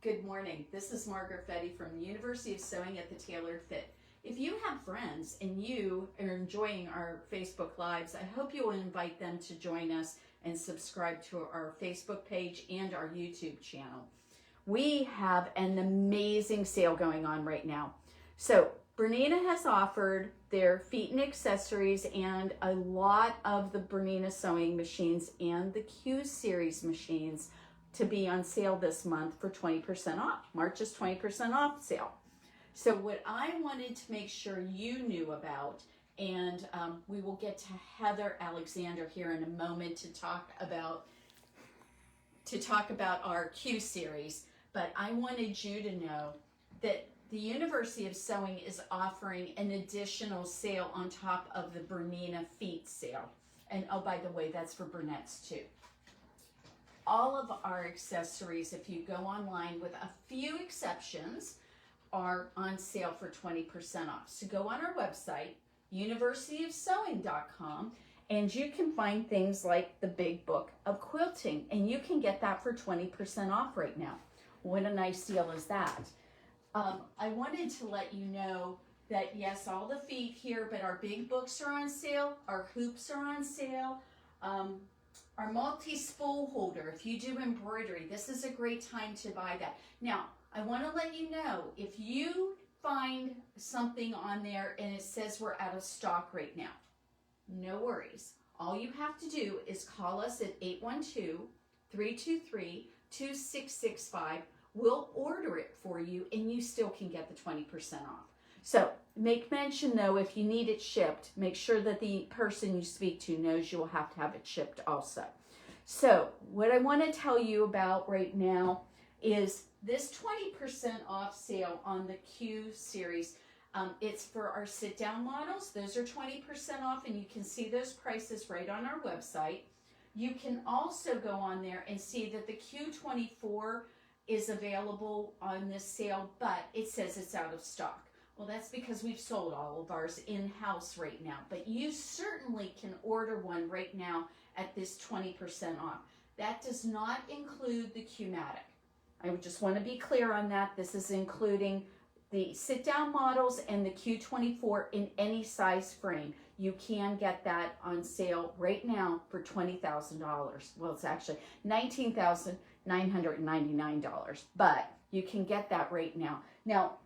Good morning. This is Margaret Fetty from the University of Sewing at the Tailored Fit. If you have friends and you are enjoying our Facebook Lives, I hope you will invite them to join us and subscribe to our Facebook page and our YouTube channel. We have an amazing sale going on right now. So Bernina has offered their feet and accessories and a lot of the Bernina sewing machines and the Q series machines to be on sale this month for 20% off. March is 20% off sale. So what I wanted to make sure you knew about, and we will get to Heather Alexander here in a moment to talk about our Q series, but I wanted you to know that the University of Sewing is offering an additional sale on top of the Bernina feet sale. And oh, by the way, that's for Burnett's too. All of our accessories, if you go online with a few exceptions, are on sale for 20% off. So go on our website, universityofsewing.com, and you can find things like the Big Book of Quilting, and you can get that for 20% off right now. What a nice deal is that? I wanted to let you know that yes, all the feet here, but our big books are on sale, our hoops are on sale, our multi-spool holder, if you do embroidery, this is a great time to buy that. Now, I want to let you know, if you find something on there and it says we're out of stock right now, no worries. All you have to do is call us at 812-323-2665. We'll order it for you and you still can get the 20% off. So make mention though, if you need it shipped, make sure that the person you speak to knows you will have to have it shipped also. So what I want to tell you about right now is this 20% off sale on the Q series. It's for our sit down models. Those are 20% off and you can see those prices right on our website. You can also go on there and see that the Q24 is available on this sale, but it says it's out of stock. Well, that's because we've sold all of ours in-house right now, but you certainly can order one right now at this 20% off. That does not include the Q-matic. I would just want to be clear on that. This is including the sit-down models and the Q24 in any size frame. You can get that on sale right now for $20,000. Well, it's actually $19,999, but you can get that right now. Now,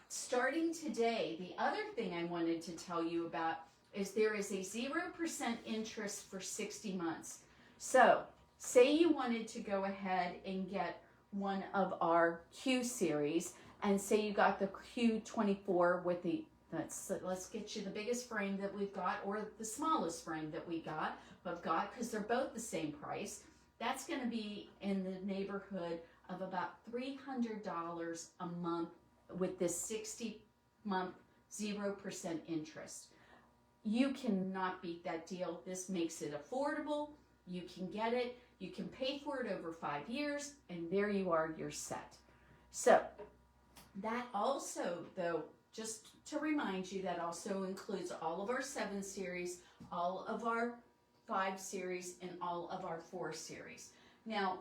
starting today, the other thing I wanted to tell you about is there is a 0% interest for 60 months. So say you wanted to go ahead and get one of our Q series and say you got the Q24 with the, let's get you the biggest frame that we've got or the smallest frame that we've got, because they're both the same price. That's going to be in the neighborhood of about $300 a month with this 60-month 0% interest. You cannot beat that deal. This makes it affordable. You can get it. You can pay for it over 5 years, and there you are, you're set. So that also, though, just to remind you, that also includes all of our 7 series, all of our 5 series, and all of our 4 series. Now,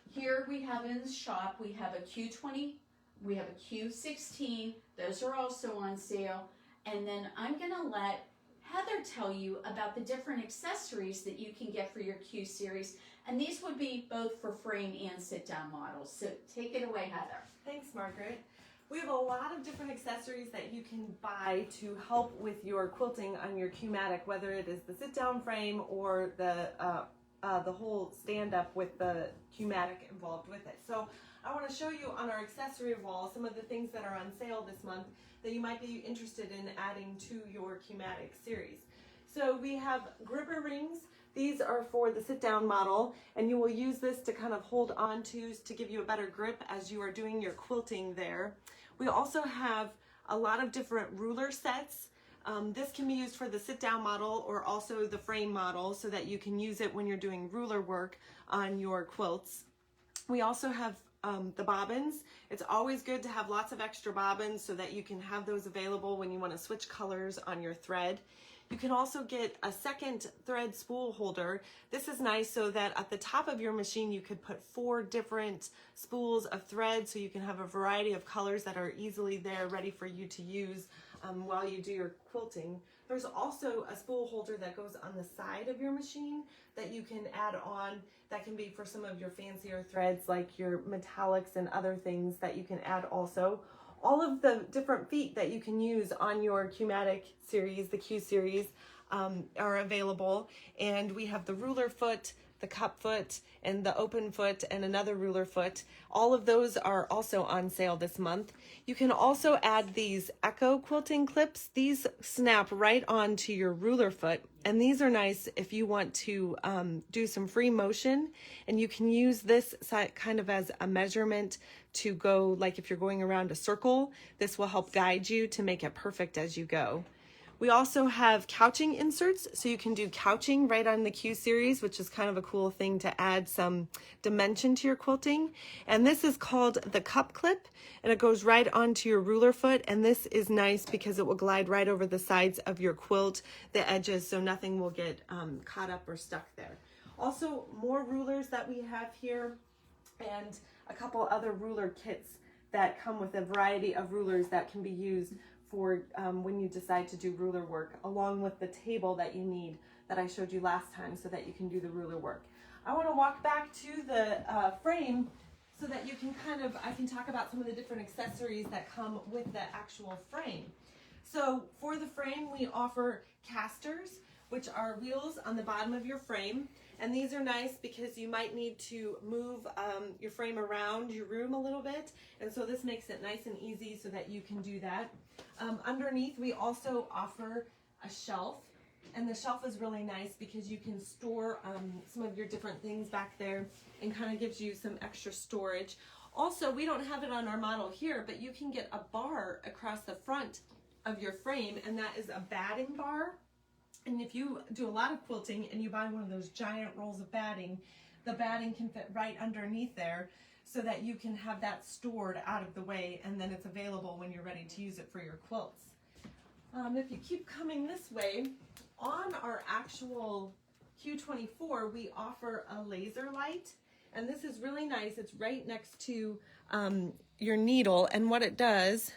here we have in the shop, we have a Q20, we have a Q16, those are also on sale. And then I'm gonna let Heather tell you about the different accessories that you can get for your Q series. And these would be both for frame and sit down models. So take it away, Heather. Thanks, Margaret. We have a lot of different accessories that you can buy to help with your quilting on your Q-matic, whether it is the sit down frame or the whole stand up with the Q-matic involved with it. So I want to show you on our accessory wall some of the things that are on sale this month that you might be interested in adding to your Q-matic series. So we have gripper rings. These are for the sit down model, and you will use this to kind of hold on to give you a better grip as you are doing your quilting there. We also have a lot of different ruler sets. This can be used for the sit down model or also the frame model so that you can use it when you're doing ruler work on your quilts. We also have the bobbins. It's always good to have lots of extra bobbins so that you can have those available when you want to switch colors on your thread. You can also get a second thread spool holder. This is nice so that at the top of your machine you could put 4 different spools of thread, so you can have a variety of colors that are easily there ready for you to use while you do your quilting. There's also a spool holder that goes on the side of your machine that you can add on, that can be for some of your fancier threads like your metallics and other things that you can add also. All of the different feet that you can use on your Q-matic series, the Q series, are available. And we have the ruler foot, the cup foot, and the open foot, and another ruler foot. All of those are also on sale this month. You can also add these Echo quilting clips. These snap right onto your ruler foot, and these are nice if you want to do some free motion, and you can use this kind of as a measurement to go, like if you're going around a circle, this will help guide you to make it perfect as you go. We also have couching inserts, so you can do couching right on the Q series, which is kind of a cool thing to add some dimension to your quilting. And this is called the cup clip, and it goes right onto your ruler foot, and this is nice because it will glide right over the sides of your quilt, the edges, so nothing will get caught up or stuck there. Also, more rulers that we have here, and a couple other ruler kits that come with a variety of rulers that can be used for when you decide to do ruler work, along with the table that you need that I showed you last time so that you can do the ruler work. I want to walk back to the frame so that you can I can talk about some of the different accessories that come with the actual frame. So for the frame, we offer casters, which are wheels on the bottom of your frame. And these are nice because you might need to move your frame around your room a little bit. And so this makes it nice and easy so that you can do that. Underneath, we also offer a shelf. And the shelf is really nice because you can store some of your different things back there, and kind of gives you some extra storage. Also, we don't have it on our model here, but you can get a bar across the front of your frame, and that is a batting bar. And if you do a lot of quilting and you buy one of those giant rolls of batting, the batting can fit right underneath there so that you can have that stored out of the way, and then it's available when you're ready to use it for your quilts. If you keep coming this way, on our actual Q24, we offer a laser light, and this is really nice. It's right next to your needle, and what it does,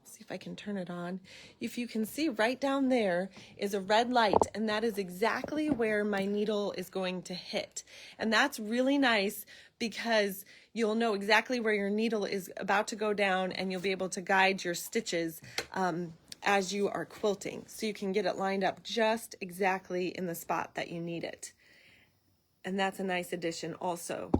see if I can turn it on. If you can see, right down there is a red light, and that is exactly where my needle is going to hit. And that's really nice because you'll know exactly where your needle is about to go down, and you'll be able to guide your stitches as you are quilting. So you can get it lined up just exactly in the spot that you need it. And that's a nice addition also.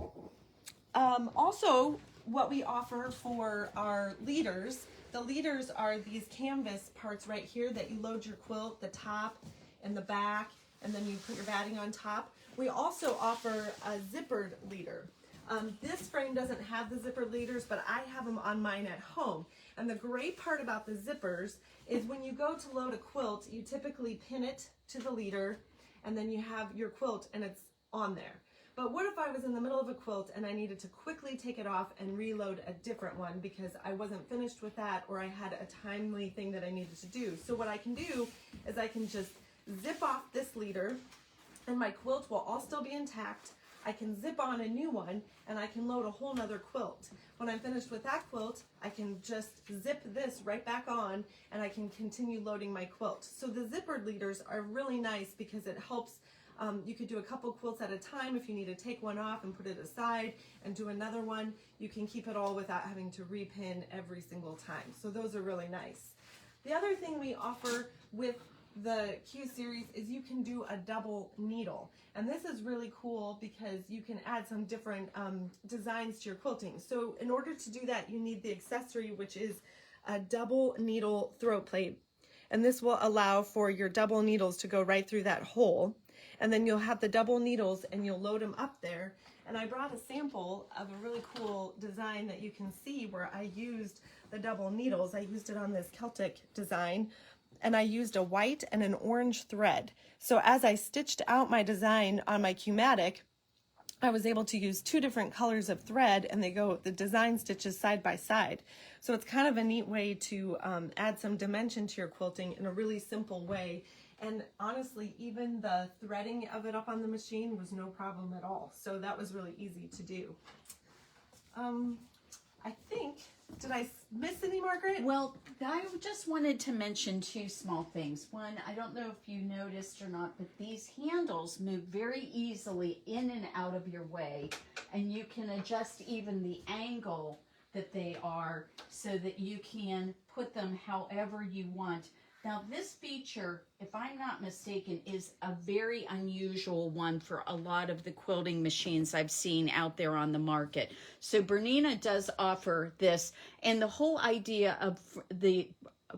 Also, what we offer for our leaders, the leaders are these canvas parts right here that you load your quilt, the top and the back, and then you put your batting on top. We also offer a zippered leader. This frame doesn't have the zippered leaders, but I have them on mine at home. And the great part about the zippers is when you go to load a quilt, you typically pin it to the leader, and then you have your quilt and it's on there. But what if I was in the middle of a quilt and I needed to quickly take it off and reload a different one because I wasn't finished with that, or I had a timely thing that I needed to do? So what I can do is I can just zip off this leader, and my quilt will all still be intact. I can zip on a new one, and I can load a whole nother quilt. When I'm finished with that quilt, I can just zip this right back on, and I can continue loading my quilt. So the zippered leaders are really nice because it helps. You could do a couple quilts at a time. If you need to take one off and put it aside and do another one, you can keep it all without having to repin every single time. So those are really nice. The other thing we offer with the Q series is you can do a double needle, and this is really cool because you can add some different designs to your quilting. So in order to do that, you need the accessory, which is a double needle throat plate, and this will allow for your double needles to go right through that hole, and then you'll have the double needles and you'll load them up there. And I brought a sample of a really cool design that you can see where I used the double needles. I used it on this Celtic design, and I used a white and an orange thread. So as I stitched out my design on my Q-matic, I was able to use 2 different colors of thread, and they go, the design stitches side by side. So it's kind of a neat way to add some dimension to your quilting in a really simple way, And honestly, even the threading of it up on the machine was no problem at all. So that was really easy to do. I think, did I miss any, Margaret? Well, I just wanted to mention two small things. One, I don't know if you noticed or not, but these handles move very easily in and out of your way, and you can adjust even the angle that they are so that you can put them however you want. Now, this feature, if I'm not mistaken, is a very unusual one for a lot of the quilting machines I've seen out there on the market. So Bernina does offer this, and the whole idea of the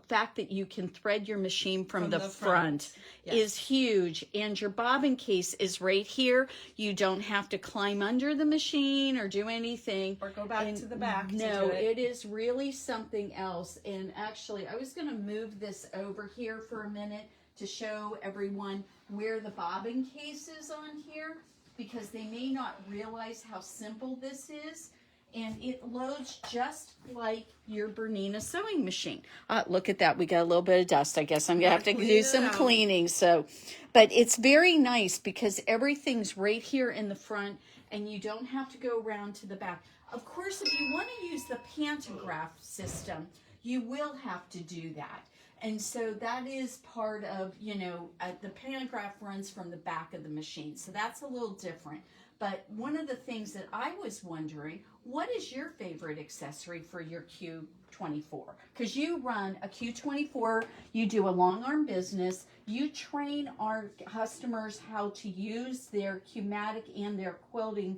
fact that you can thread your machine from the front yes. is huge, and your bobbin case is right here. You don't have to climb under the machine or do anything or go back to the back. No, to do it is really something else. And actually, I was going to move this over here for a minute to show everyone where the bobbin case is on here, because they may not realize how simple this is. And it loads just like your Bernina sewing machine. Look at that. We got a little bit of dust. I guess I'm going to have to do some cleaning. So, but it's very nice because everything's right here in the front and you don't have to go around to the back. Of course, if you want to use the pantograph system, you will have to do that. And so that is part of, the pantograph runs from the back of the machine. So that's a little different. But one of the things that I was wondering, what is your favorite accessory for your Q24? Because you run a Q24, you do a long arm business, you train our customers how to use their Q-matic and their quilting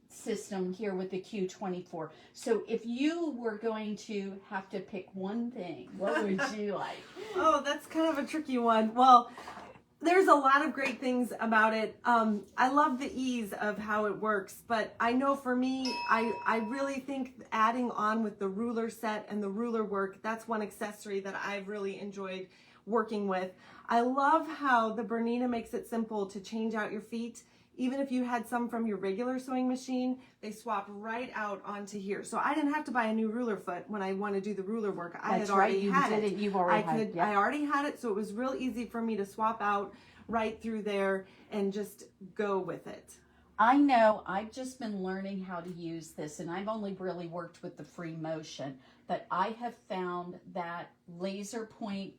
system here with the Q24. So if you were going to have to pick one thing, what would you like? Oh, that's kind of a tricky one. Well, there's a lot of great things about it. I love the ease of how it works, but I know for me, I really think adding on with the ruler set and the ruler work, that's one accessory that I've really enjoyed working with. I love how the Bernina makes it simple to change out your feet. Even if you had some from your regular sewing machine, they swap right out onto here. So I didn't have to buy a new ruler foot when I want to do the ruler work. I had already had it. You've already had it. I already had it, so it was real easy for me to swap out right through there and just go with it. I know I've just been learning how to use this, and I've only really worked with the free motion, but I have found that laser point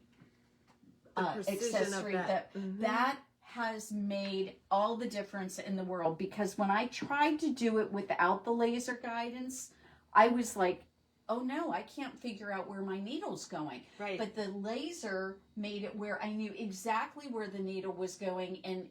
accessory that has made all the difference in the world, because when I tried to do it without the laser guidance, I was like, oh no, I can't figure out where my needle's going. Right. But the laser made it where I knew exactly where the needle was going, and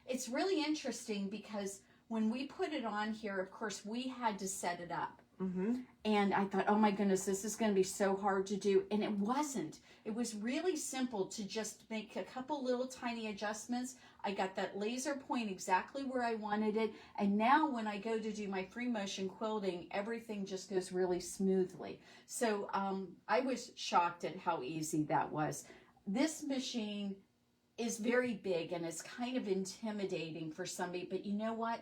it's really interesting because when we put it on here, of course, we had to set it up. Mm-hmm. And I thought, oh my goodness, this is going to be so hard to do. And it wasn't. It was really simple to just make a couple little tiny adjustments. I got that laser point exactly where I wanted it. And now when I go to do my free motion quilting, everything just goes really smoothly. So I was shocked at how easy that was. This machine is very big and it's kind of intimidating for somebody. But you know what?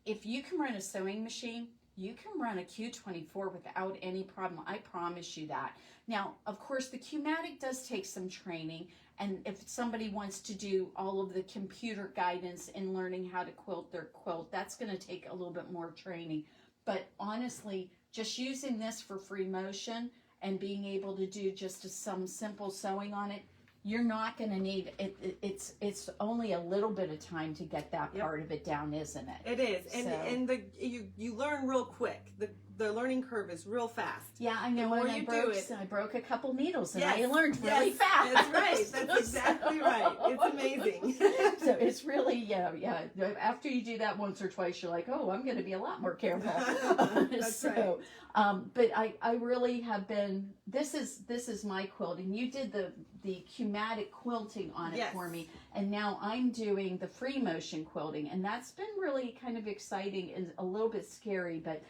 If you can run a sewing machine, you can run a Q24 without any problem. I promise you that. Now, of course, the Q-matic does take some training. And if somebody wants to do all of the computer guidance in learning how to quilt their quilt, that's going to take a little bit more training. But honestly, just using this for free motion and being able to do just some simple sewing on it, you're not going to need it. It's only a little bit of time to get that part of it down, isn't it? It is, and you learn real quick. The learning curve is real fast. Yeah, I know. The more when I broke a couple needles, and I learned really fast. That's right. That's exactly right. It's amazing. So it's really yeah. After you do that once or twice, you're like, oh, I'm going to be a lot more careful. That's right. But I really have been. This is my quilting. You did the Q-matic quilting on it for me, and now I'm doing the free motion quilting, and that's been really kind of exciting and a little bit scary, but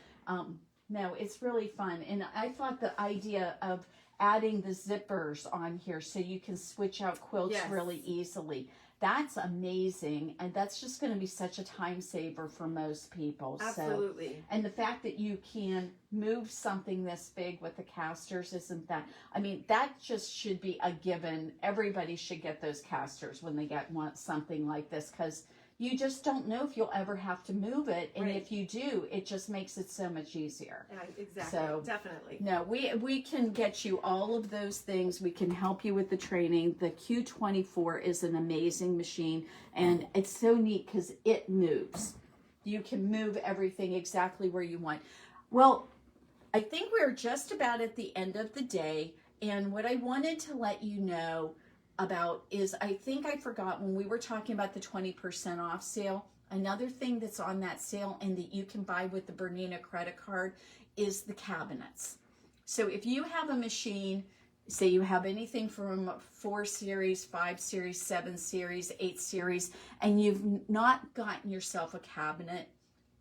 no, it's really fun. And I thought the idea of adding the zippers on here so you can switch out quilts really easily. That's amazing. And that's just going to be such a time saver for most people. Absolutely. So, and the fact that you can move something this big with the casters, isn't that, I mean, that just should be a given. Everybody should get those casters when they want something like this, because you just don't know if you'll ever have to move it. And if you do, it just makes it so much easier. Yeah, exactly. So, definitely. No, we can get you all of those things. We can help you with the training. The Q24 is an amazing machine, and it's so neat because it moves. You can move everything exactly where you want. Well, I think we're just about at the end of the day, and what I wanted to let you know about is, I think I forgot when we were talking about the 20% off sale, another thing that's on that sale and that you can buy with the Bernina credit card is the cabinets. So if you have a machine, say you have anything from 4 series, 5 series, 7 series, 8 series, and you've not gotten yourself a cabinet,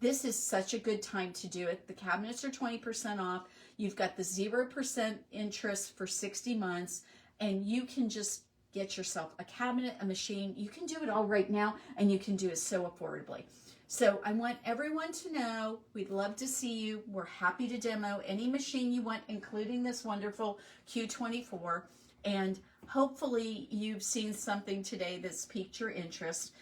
this is such a good time to do it. The cabinets are 20% off. You've got the 0% interest for 60 months, and you can just get yourself a cabinet, a machine. You can do it all right now, and you can do it so affordably. So I want everyone to know, we'd love to see you. We're happy to demo any machine you want, including this wonderful Q24. And hopefully you've seen something today that's piqued your interest.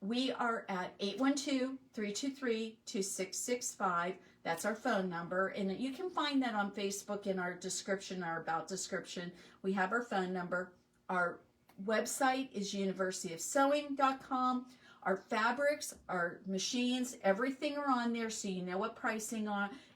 We are at 812-323-2665. That's our phone number. And you can find that on Facebook in our description, our about description. We have our phone number. Our website is universityofsewing.com. Our fabrics, our machines, everything are on there, so you know what pricing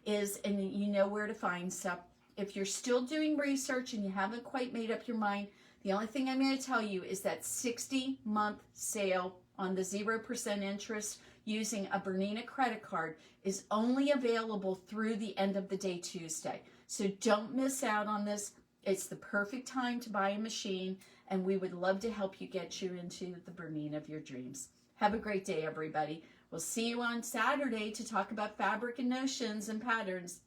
is and you know where to find stuff. If you're still doing research and you haven't quite made up your mind, the only thing I'm going to tell you is that 60-month sale on the 0% interest using a Bernina credit card is only available through the end of the day Tuesday. So don't miss out on this. It's the perfect time to buy a machine, and we would love to help you get you into the Bernina of your dreams. Have a great day, everybody. We'll see you on Saturday to talk about fabric and notions and patterns.